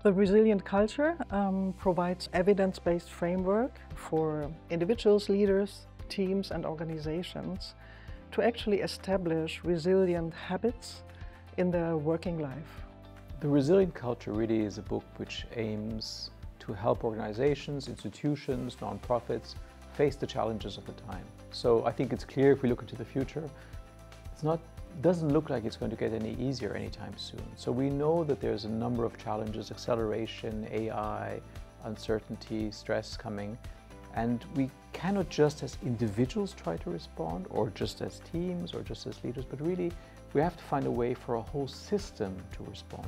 The resilient culture provides evidence-based framework for individuals, leaders, teams and organizations to actually establish resilient habits in their working life. The Resilient Culture really is a book which aims to help organizations, institutions, nonprofits face the challenges of the time. So I think it's clear if we look into the future, doesn't look like it's going to get any easier anytime soon. So we know that there's a number of challenges, acceleration, AI, uncertainty, stress coming, and we cannot just as individuals try to respond, or just as teams, or just as leaders, but really we have to find a way for a whole system to respond.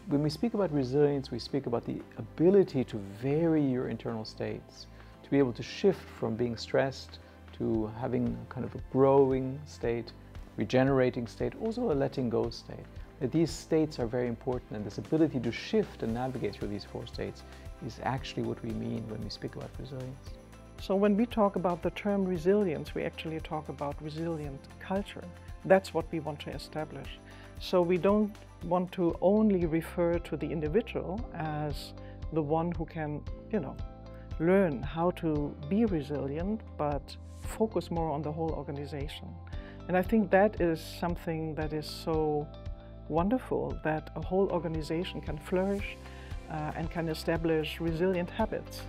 When we speak about resilience, we speak about the ability to vary your internal states, to be able to shift from being stressed to having kind of a growing state, regenerating state, also a letting go state. That these states are very important, and this ability to shift and navigate through these four states is actually what we mean when we speak about resilience. So when we talk about the term resilience, we actually talk about resilient culture. That's what we want to establish. So we don't want to only refer to the individual as the one who can, learn how to be resilient, but focus more on the whole organization. And I think that is something that is so wonderful, that a whole organization can flourish and can establish resilient habits.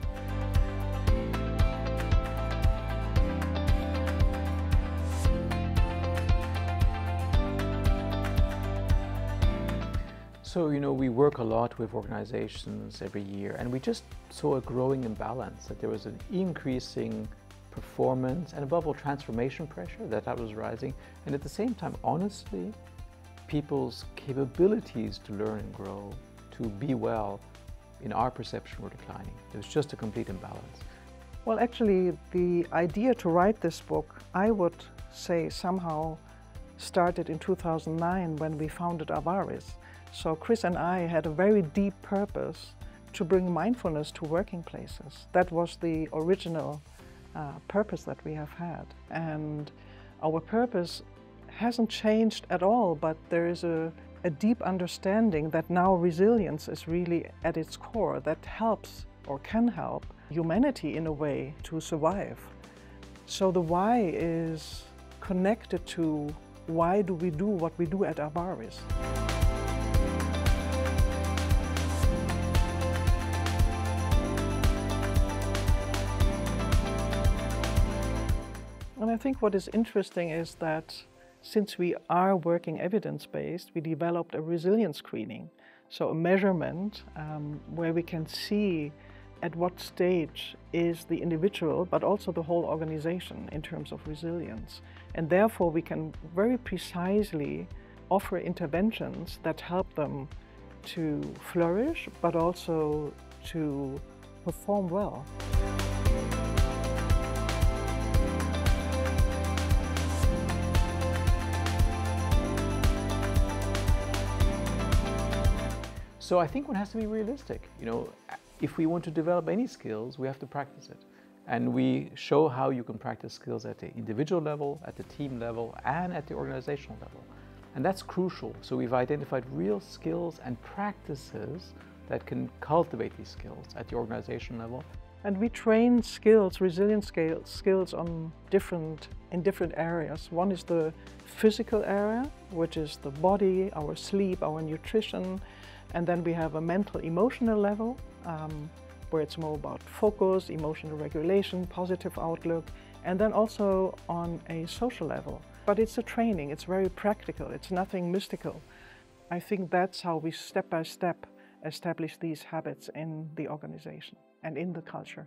So, we work a lot with organizations every year, and we just saw a growing imbalance, that there was an increasing performance and above all transformation pressure that was rising, and at the same time, honestly, people's capabilities to learn and grow, to be well, in our perception were declining. There was just a complete imbalance. Well, actually, the idea to write this book, I would say somehow started in 2009 when we founded Avaris. So Chris and I had a very deep purpose to bring mindfulness to working places. That was the original purpose that we have had. And our purpose hasn't changed at all, but there is a deep understanding that now resilience is really at its core, that helps or can help humanity in a way to survive. So the why is connected to why do we do what we do at Avaris. And I think what is interesting is that since we are working evidence-based, we developed a resilience screening. So a measurement where we can see at what stage is the individual, but also the whole organization in terms of resilience. And therefore we can very precisely offer interventions that help them to flourish, but also to perform well. So I think one has to be realistic. If we want to develop any skills, we have to practice it. And we show how you can practice skills at the individual level, at the team level, and at the organizational level. And that's crucial. So we've identified real skills and practices that can cultivate these skills at the organization level. And we train skills, resilient skills in different areas. One is the physical area, which is the body, our sleep, our nutrition. And then we have a mental, emotional level, where it's more about focus, emotional regulation, positive outlook, and then also on a social level. But it's a training, it's very practical, it's nothing mystical. I think that's how we step by step establish these habits in the organization and in the culture.